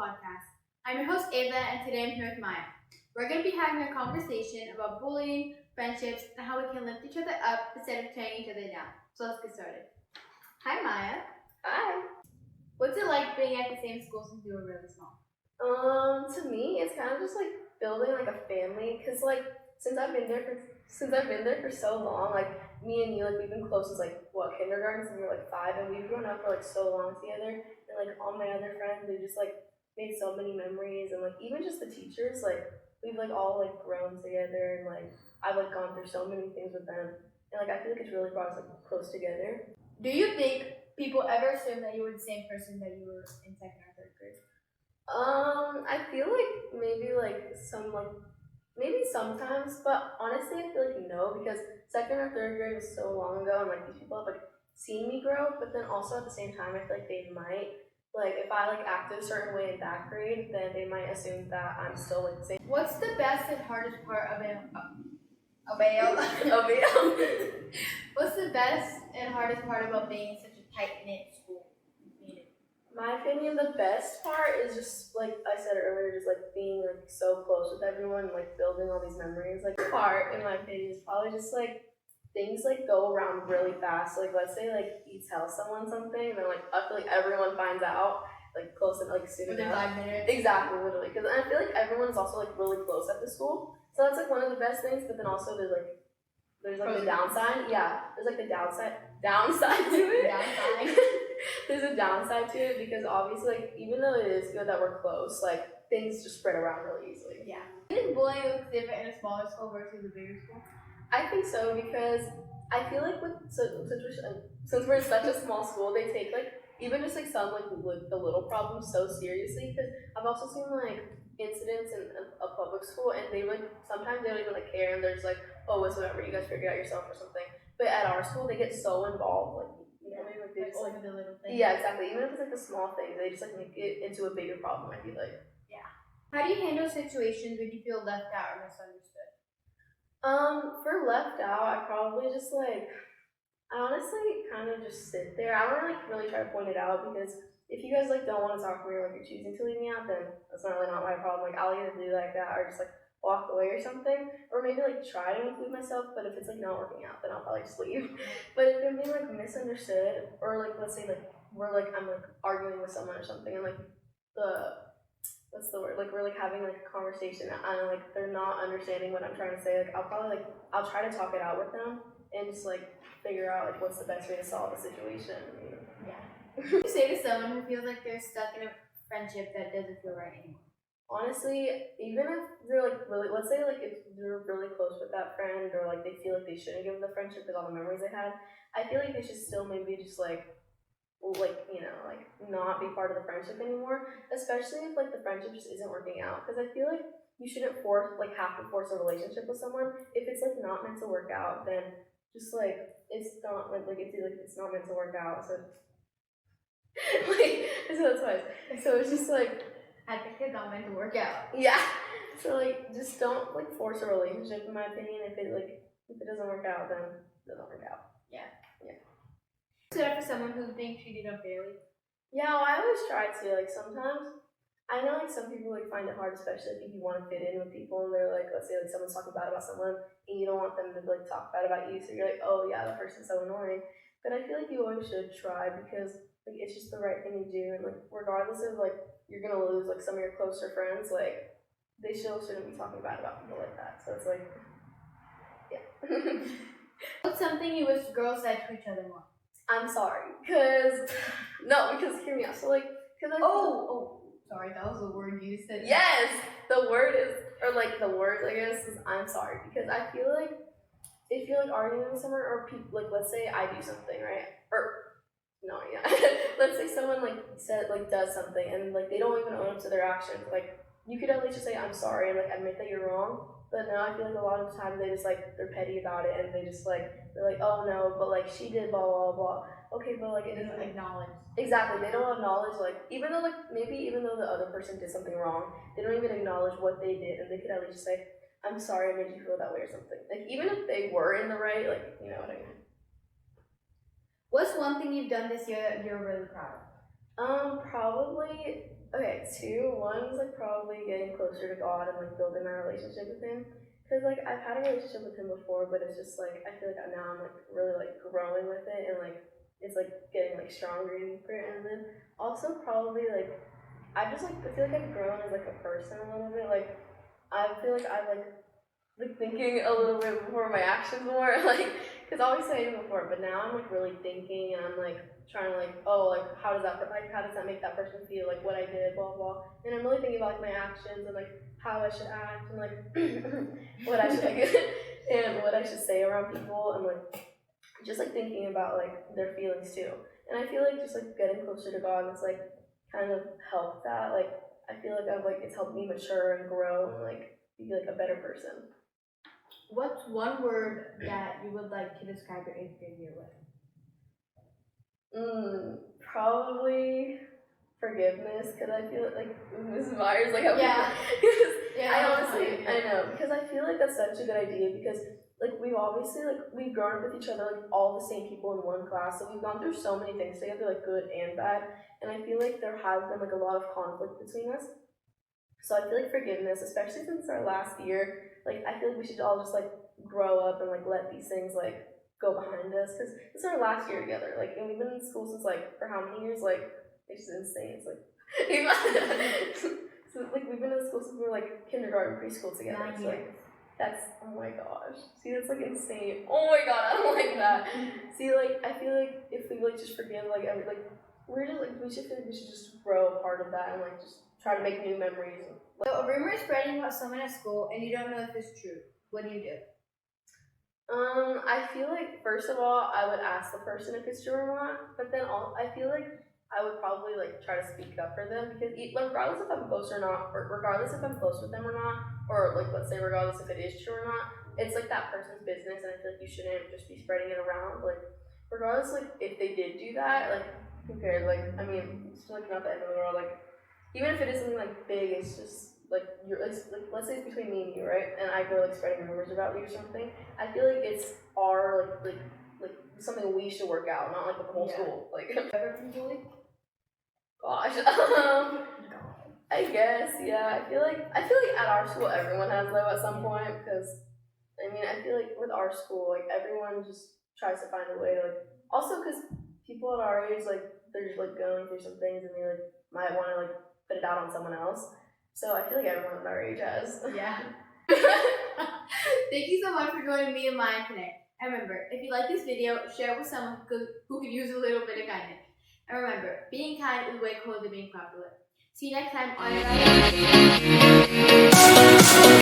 podcast. I'm your host Ava, and today I'm here with Maya. We're going to be having a conversation about bullying, friendships, and how we can lift each other up instead of tearing each other down. So let's get started. Hi Maya. Hi. What's it like being at the same school since you were really small? To me, it's kind of just like building like a family, cause like since I've been there for so long, like me and you, like we've been close since like kindergarten, since we were like 5, and we've grown up for like so long together. And like all my other friends, we just like made so many memories, and like even just the teachers, like we've like all like grown together, and like I've like gone through so many things with them, and like I feel like it's really brought us like close together. Do you think people ever assume that you were the same person that you were in second or third grade? I feel like maybe sometimes, but honestly, I feel like no, because second or third grade was so long ago, and like these people have like seen me grow. But then also at the same time, I feel like they might like if I like acted a certain way in that grade, then they might assume that I'm still like the same. What's the best and hardest part of it? What's the best and hardest part about being in such a tight-knit school? My opinion, the best part is just like I said earlier, just like being like so close with everyone, like building all these memories. Like the part, in my opinion, is probably just like things like go around really fast. Like let's say like you tell someone something, and then like I feel like everyone finds out like close and like soon Within enough. 5 minutes? Exactly, literally. Because I feel like everyone's also like really close at the school, so that's like one of the best things. But then also there's like the downside. Yeah, there's like the downside to it. Downside. There's a downside to it because obviously, like, even though it is good that we're close, like things just spread around really easily. Yeah. Do you think bullying looks different in a smaller school versus a bigger school? I think so because I feel like since we're in such a small school, they take like even just like some like the little problems so seriously. Because I've also seen like incidents in a public school, and they like sometimes they don't even like care, and they're just like, oh, it's whatever, you guys figure it out yourself or something. But at our school, they get so involved, like. You know, like they just over the little things. Yeah, exactly. Even if it's like the small things, they just like make it into a bigger problem. I feel like. Yeah. How do you handle situations when you feel left out or misunderstood? For left out, I probably just like I honestly kind of just sit there. I don't really try to point it out because if you guys like don't want to talk to me or like you're choosing to leave me out, then that's not really not my problem. Like I'll either do like that or just like walk away or something, or maybe like try to include myself. But if it's like not working out, then I'll probably just leave. But if I'm being like misunderstood, or like let's say like I'm like arguing with someone or something, and like what's the word, like we're like having like a conversation, and like they're not understanding what I'm trying to say, like I'll try to talk it out with them and just like figure out like what's the best way to solve the situation. Yeah. What do you say to someone who feels like they're stuck in a friendship that doesn't feel right anymore? Honestly, even if they're like really, let's say like if they're really close with that friend, or like they feel like they shouldn't give them the friendship because all the memories they had, I feel like they should still maybe just like not be part of the friendship anymore. Especially if like the friendship just isn't working out, because I feel like you shouldn't have to force a relationship with someone. If it's like not meant to work out, then just like it's not it's not meant to work out. So like I said that twice. So it's just like. I think it's not meant to work out. Yeah. So like just don't like force a relationship, in my opinion. If it doesn't work out, then it doesn't work out. Yeah. Stood up for someone who's being treated unfairly? Yeah, well, I always try to. Like sometimes I know like some people like find it hard, especially if you want to fit in with people, and they're like, let's say like someone's talking bad about someone and you don't want them to like talk bad about you, so you're like, oh yeah, that person's so annoying. But I feel like you always should try, because like it's just the right thing to do, and like regardless of like you're gonna lose like some of your closer friends, like they still shouldn't be talking bad about people like that. So it's like, yeah. What's something you wish girls said to each other more? I'm sorry, because hear me out. So like, because sorry, that was the word you said. Yes, the word is, or like the words I guess is I'm sorry, because I feel like if you're like arguing with someone, or people like, let's say I do something, right, or no, yeah. Let's say someone does something, and like they don't even own up to their actions. Like you could at least just say I'm sorry and like admit that you're wrong. But now I feel like a lot of the time they just like they're petty about it, and they're like, oh no, but like she did blah blah blah. Okay, but like They don't acknowledge. Exactly, they don't acknowledge, like even though the other person did something wrong, they don't even acknowledge what they did, and they could at least just say I'm sorry I made you feel that way or something. Like even if they were in the right, like you know what I mean. What's one thing you've done this year that you're really proud of? Probably Okay, two. One's like probably getting closer to God and like building my relationship with Him. Cause like I've had a relationship with Him before, but it's just like I feel like now I'm like really like growing with it, and like it's like getting like stronger and deeper. And then also probably like I just like I feel like I've grown as like a person a little bit. Like I feel like I've like thinking a little bit before my actions more, like, because obviously I did before, but now I'm like really thinking, and I'm like trying to like, oh, like how does that make that person feel, like what I did, blah blah, and I'm really thinking about like my actions and like how I should act and like what I should like and what I should say around people, and like just like thinking about like their feelings too. And I feel like just like getting closer to God has like kind of helped that. Like I feel like I've like it's helped me mature and grow and like be like a better person. What's one word that you would like to describe your 8th grade year with? Probably forgiveness, because I feel like Ms. Myers, like, Yeah. I honestly, I know, because I feel like that's such a good idea, because, like, we've obviously, like, we've grown up with each other, like, all the same people in one class, so we've gone through so many things together, like, good and bad, and I feel like there has been, like, a lot of conflict between us, so I feel like forgiveness, especially since our last year, like, I feel like we should all just, like, grow up and, like, let these things, like, go behind us, because this is our last year together, like, and we've been in school since, like, for how many years, like, it's just insane, it's, like, so, like, we've been in school since we were, like, kindergarten, preschool together, 9 so, like, years. that's, oh my gosh, see, that's, like, insane, oh my god, I don't like that, see, like, I feel like if we, like, just forgive, like, we're just, like, we should feel like we should just grow a part of that and, like, just try to make new memories. So a rumor is spreading about someone at school and you don't know if it's true. What do you do? I feel like first of all, I would ask the person if it's true or not, but then I feel like I would probably like try to speak up for them, because regardless if I'm close or not, or regardless if I'm close with them or not, or like let's say regardless if it is true or not, it's like that person's business, and I feel like you shouldn't just be spreading it around. Like regardless, like if they did do that, like who cares? Like I mean, it's like not the end of the world. Like even if it is something like big, it's just like you're like let's say it's between me and you, right? And I go like spreading rumors about you or something. I feel like it's our like something we should work out, not like with the whole school. Like Ever been bullied? gosh, I guess yeah. I feel like at our school everyone has though at some point, because I mean I feel like with our school like everyone just tries to find a way to like also because people at our age like they're just like going through some things and they like might want to like put it out on someone else. So I feel like everyone at our age has. Yeah. Thank you so much for joining me and Maya today. And remember, if you like this video, share it with someone who could use a little bit of kindness. And remember, being kind is way cooler than being popular. See you next time on